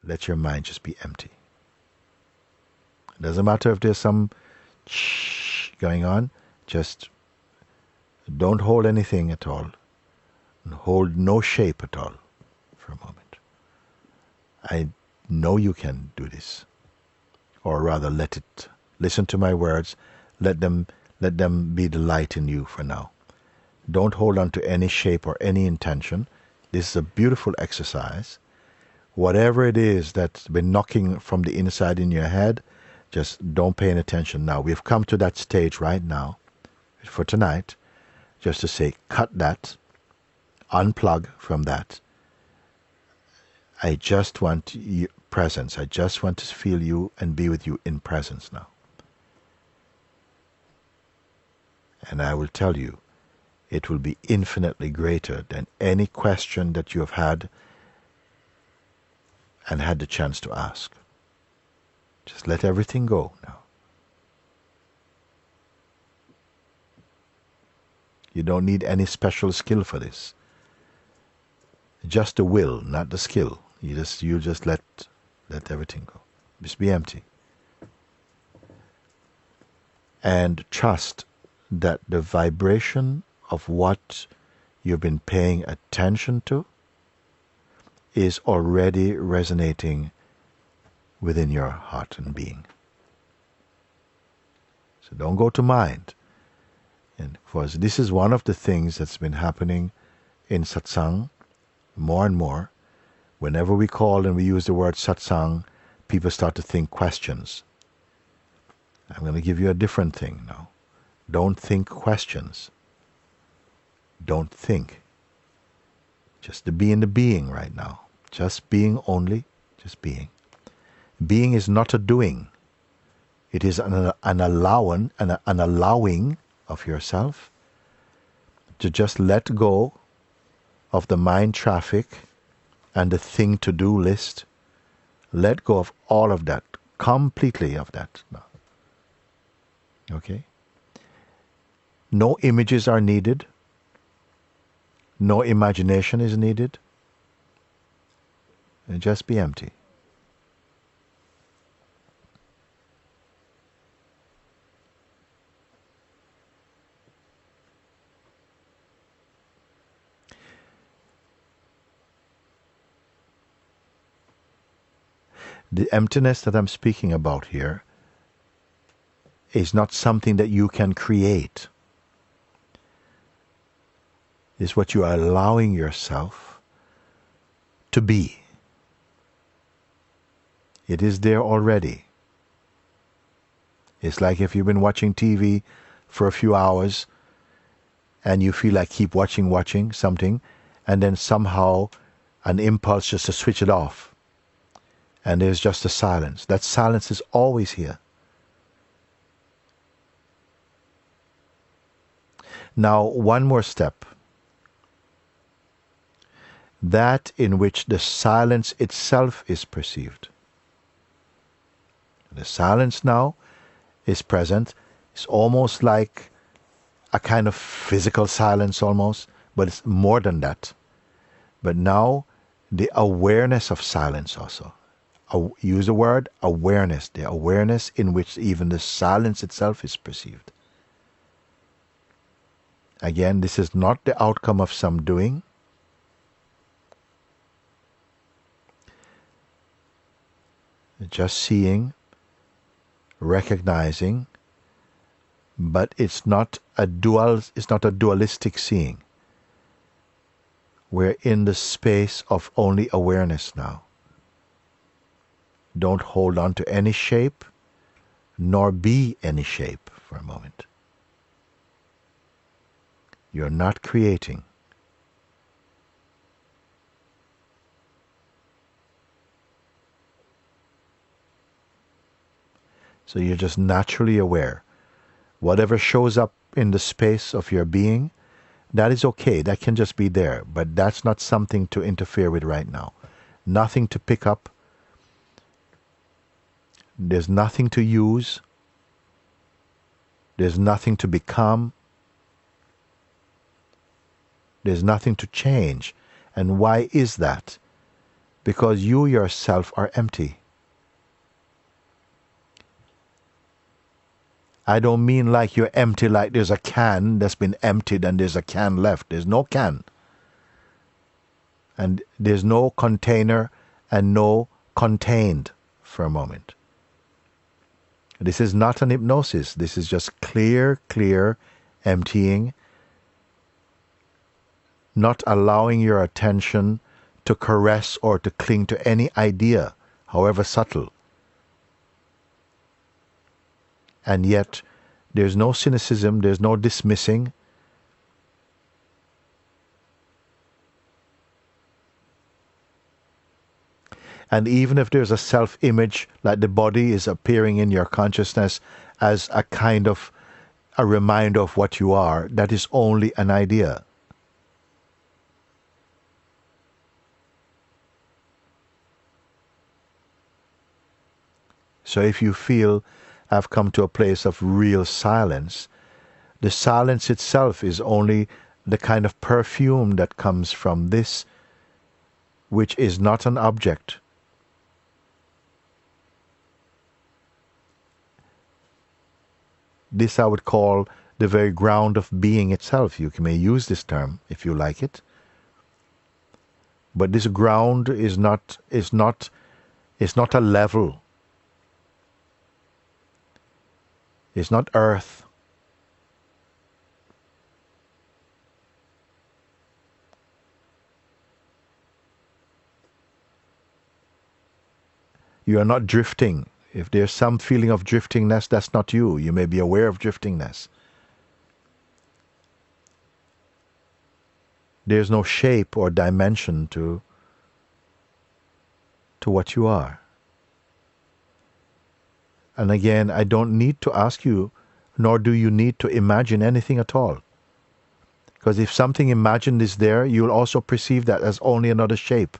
let your mind just be empty. It doesn't matter if there's some shh going on, just don't hold anything at all. Hold no shape at all for a moment. I know you can do this. Or rather, let it, listen to my words, let them be the light in you for now. Don't hold on to any shape or any intention. This is a beautiful exercise. Whatever it is that's been knocking from the inside in your head, just don't pay any attention now. We've come to that stage right now, for tonight, just to say, cut that, unplug from that. I just want presence. I just want to feel you and be with you in presence now. And I will tell you, it will be infinitely greater than any question that you have had and had the chance to ask. Just let everything go now. You don't need any special skill for this. Just the will, not the skill. You just let everything go. Just be empty. And trust that the vibration of what you've been paying attention to is already resonating within your heart and being. So don't go to mind. And of course, this is one of the things that's been happening in satsang more and more. Whenever we call and we use the word satsang, people start to think questions. I'm going to give you a different thing now. Don't think questions. Don't think. Just to be in the being right now. Just being only, just being. Being is not a doing. It is an allowing of yourself to just let go of the mind traffic and the thing to do list. Let go of all of that, completely of that now. Okay? No images are needed. No imagination is needed. And just be empty. The emptiness that I'm speaking about here is not something that you can create. It's what you are allowing yourself to be. It is there already. It's like if you've been watching TV for a few hours and you feel like keep watching something, and then somehow an impulse just to switch it off. And there's just a silence. That silence is always here. Now, one more step. That in which the silence itself is perceived. The silence now is present. It's almost like a kind of physical silence almost, but it's more than that. But now the awareness of silence also. Use the word awareness, the awareness in which even the silence itself is perceived. Again, this is not the outcome of some doing. Just seeing, recognizing, but it's not a dualistic seeing. We're in the space of only awareness now. Don't hold on to any shape, nor be any shape for a moment. You're not creating. So you're just naturally aware. Whatever shows up in the space of your being, that is okay. That can just be there. But that's not something to interfere with right now. Nothing to pick up. There's nothing to use. There's nothing to become. There's nothing to change. And why is that? because you yourself are empty. I don't mean like you're empty, like there's a can that's been emptied and there's a can left. There's no can. And there's no container and no contained for a moment. This is not an hypnosis. This is just clear emptying, not allowing your attention to caress or to cling to any idea, however subtle. And yet, there's no cynicism, there's no dismissing. And even if there's a self-image, like the body is appearing in your consciousness as a kind of a reminder of what you are, that is only an idea. So if you feel I've come to a place of real silence, the silence itself is only the kind of perfume that comes from this, which is not an object. This I would call the very ground of being itself. You may use this term if you like it. But this ground is not a level. It's not earth. You are not drifting. If there's some feeling of driftingness, that's not you. You may be aware of driftingness. There's no shape or dimension to what you are. And again, I don't need to ask you, nor do you need to imagine anything at all. Because if something imagined is there, you'll also perceive that as only another shape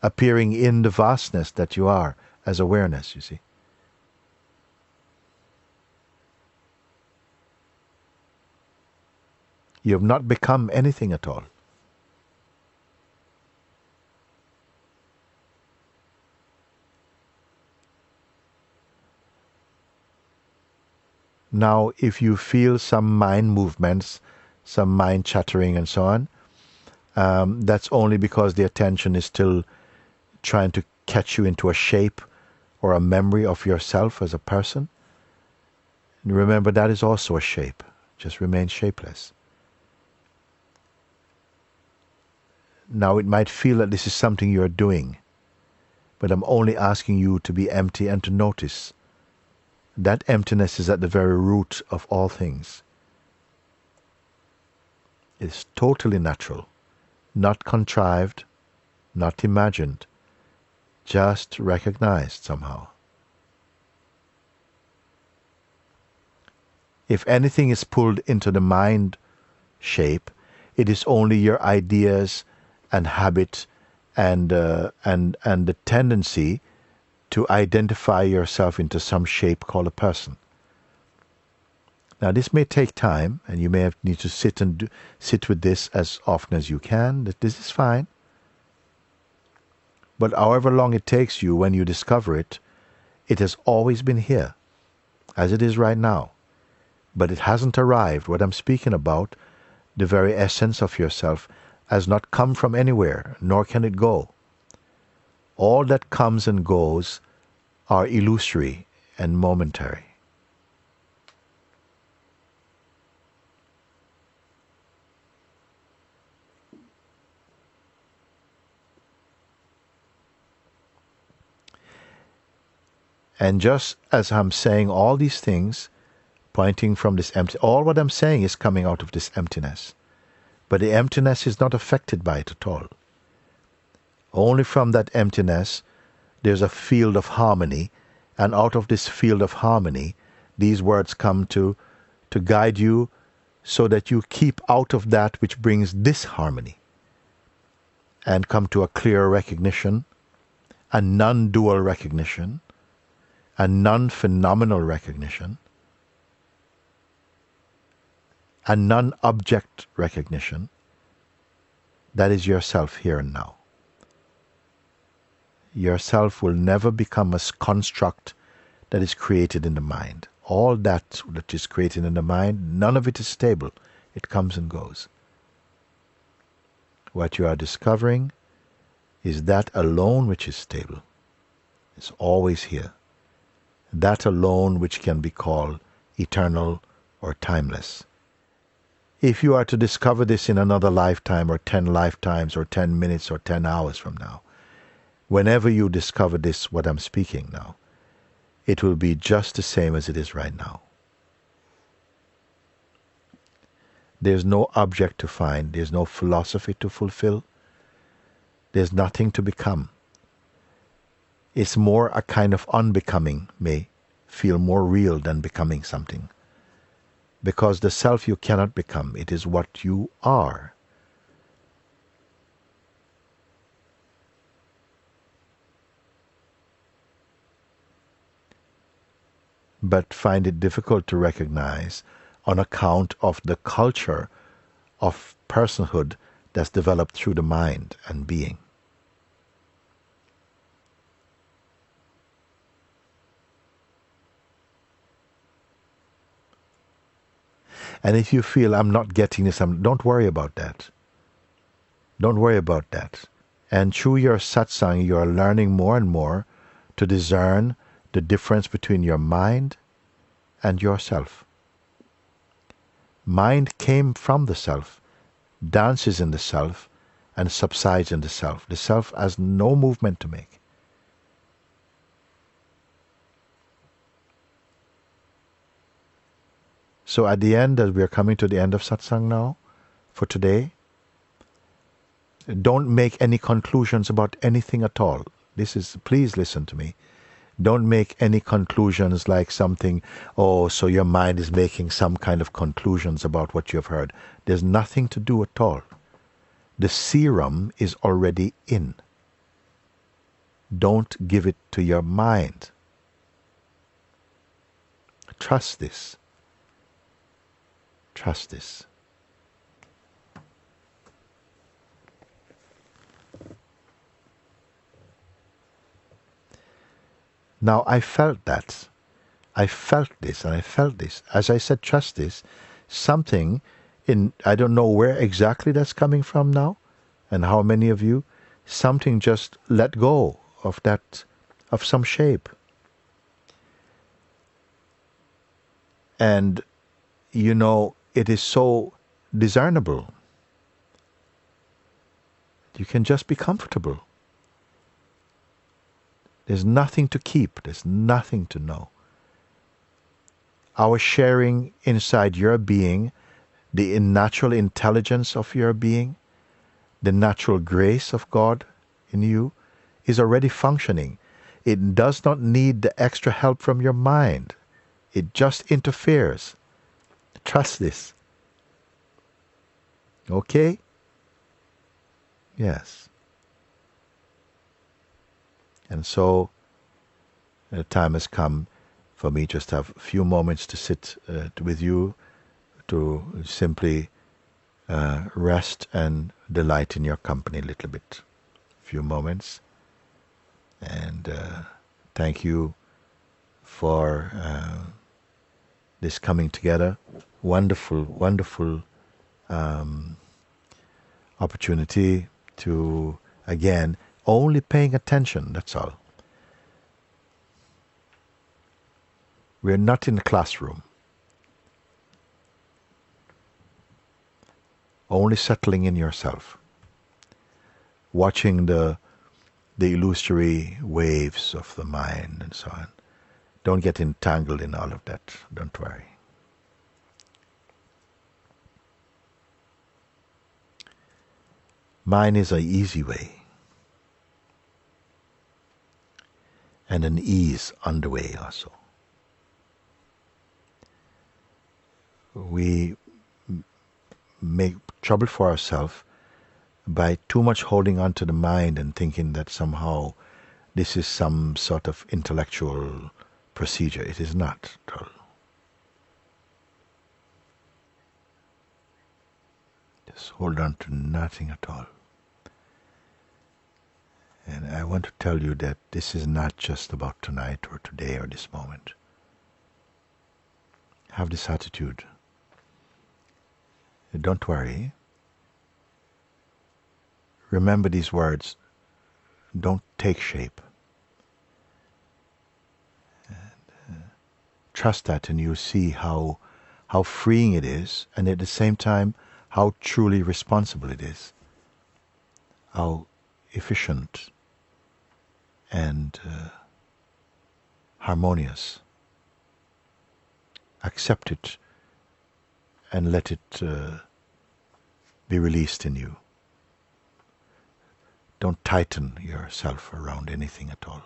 appearing in the vastness that you are as awareness, you see. You have not become anything at all. Now, if you feel some mind movements, some mind chattering and so on, that's only because the attention is still trying to catch you into a shape or a memory of yourself as a person. And remember, that is also a shape. Just remain shapeless. Now, it might feel that this is something you're doing, but I'm only asking you to be empty and to notice. That emptiness is at the very root of all things. It's totally natural, not contrived, not imagined, just recognized somehow. If anything is pulled into the mind shape, it is only your ideas and habit and the tendency to identify yourself into some shape called a person. Now, this may take time, and you may need to sit with this as often as you can. This is fine. But however long it takes you, when you discover it, it has always been here, as it is right now. But it hasn't arrived. What I'm speaking about, the very essence of yourself, has not come from anywhere, nor can it go. All that comes and goes are illusory and momentary. And just as I'm saying all these things, pointing from this empty, all what I'm saying is coming out of this emptiness. But the emptiness is not affected by it at all. Only from that emptiness, there's a field of harmony, and out of this field of harmony, these words come to guide you so that you keep out of that which brings disharmony and come to a clear recognition, a non-dual recognition, a non-phenomenal recognition, a non-object recognition. That is yourself here and now. yourself will never become a construct that is created in the mind. All that is created in the mind, none of it is stable. It comes and goes. What you are discovering is that alone which is stable. It's always here. That alone which can be called eternal or timeless. If you are to discover this in another lifetime, or 10 lifetimes, or 10 minutes, or 10 hours from now, whenever you discover this, what I'm speaking now, it will be just the same as it is right now. There's no object to find. There's no philosophy to fulfill. There's nothing to become. It's more a kind of unbecoming may feel more real than becoming something. Because the self you cannot become, it is what you are. But find it difficult to recognize on account of the culture of personhood that's developed through the mind and being. And if you feel I'm not getting this, don't worry about that. Don't worry about that. And through your satsang, you are learning more and more to discern the difference between your mind and yourself. Mind came from the self, dances in the self, and subsides in the self. The self has no movement to make. So at the end, as we are coming to the end of satsang now, for today, don't make any conclusions about anything at all. Please listen to me. Don't make any conclusions like something, oh, so your mind is making some kind of conclusions about what you have heard. There's nothing to do at all. The serum is already in. Don't give it to your mind. Trust this. Trust this. Now I felt that. I felt this and I felt this. As I said, trust this. Something in, I don't know where exactly that's coming from now and how many of you, something just let go of that, of some shape. And, you know, it is so discernible. You can just be comfortable. There's nothing to keep. There's nothing to know. Our sharing inside your being, the natural intelligence of your being, the natural grace of God in you is already functioning. It does not need the extra help from your mind. It just interferes. Trust this. Okay? Yes. And so the time has come for me just to have a few moments to sit with you, to simply rest and delight in your company a little bit. A few moments. And thank you for this coming together. Wonderful, wonderful opportunity to, again, only paying attention, that's all. We're not in the classroom. Only settling in yourself. Watching the illusory waves of the mind and so on. Don't get entangled in all of that. Don't worry. Mine is an easy way. And an ease on the way also. We make trouble for ourselves by too much holding on to the mind and thinking that somehow this is some sort of intellectual procedure. It is not at all. Just hold on to nothing at all. And I want to tell you that this is not just about tonight or today or this moment. Have this attitude. Don't worry. Remember these words. Don't take shape. Trust that, and you'll see how freeing it is, and at the same time how truly responsible it is, how efficient and harmonious. Accept it and let it be released in you. Don't tighten yourself around anything at all.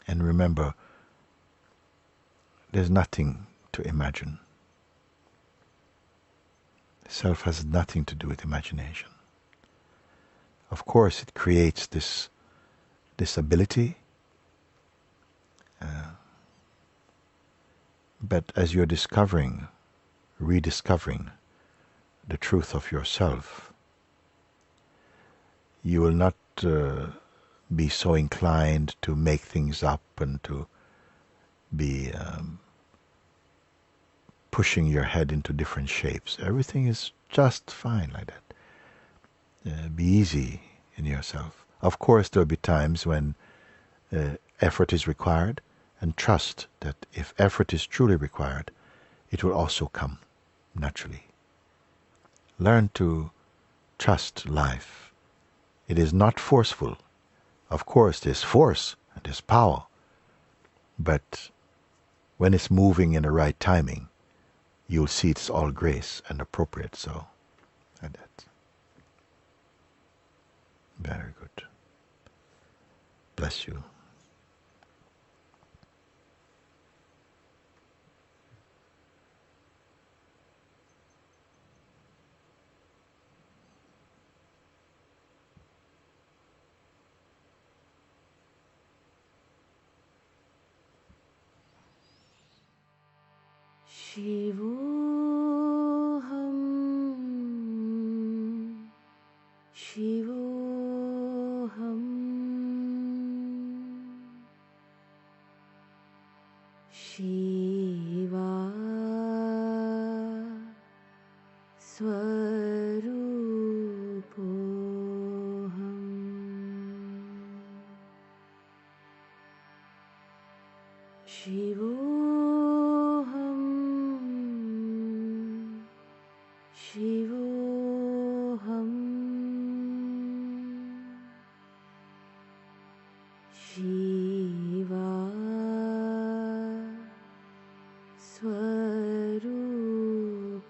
And remember, there's nothing to imagine. Self has nothing to do with imagination. Of course, it creates this ability, but as you're rediscovering the truth of yourself, you will not be so inclined to make things up and to be pushing your head into different shapes. Everything is just fine like that. Be easy in yourself. Of course, there'll be times when effort is required, and trust that if effort is truly required, it will also come naturally. Learn to trust life. It is not forceful. Of course, there's force and there's power, but when it's moving in the right timing, you'll see it's all grace and appropriate. So, like that. Very good. Bless you. Shivoham, Shivoham, Shiva Swarupoham, Shivoham, Shivoham, Shiva Swarupoham,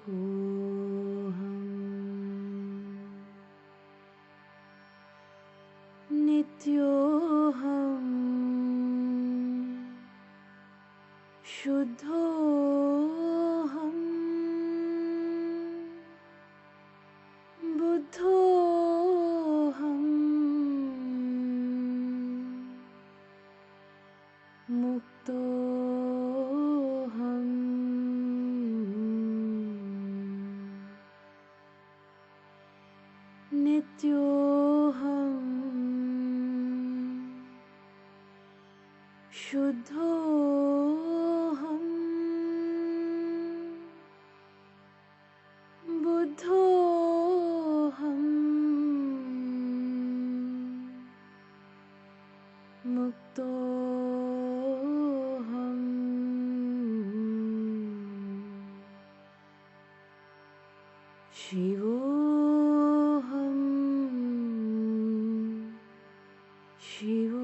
Nityoham, Shuddhoham, Buddhoham, Muktoham, Nityoham, Shuddhoham, Buddhoham, Muktoham, Shivoham, Shivoham.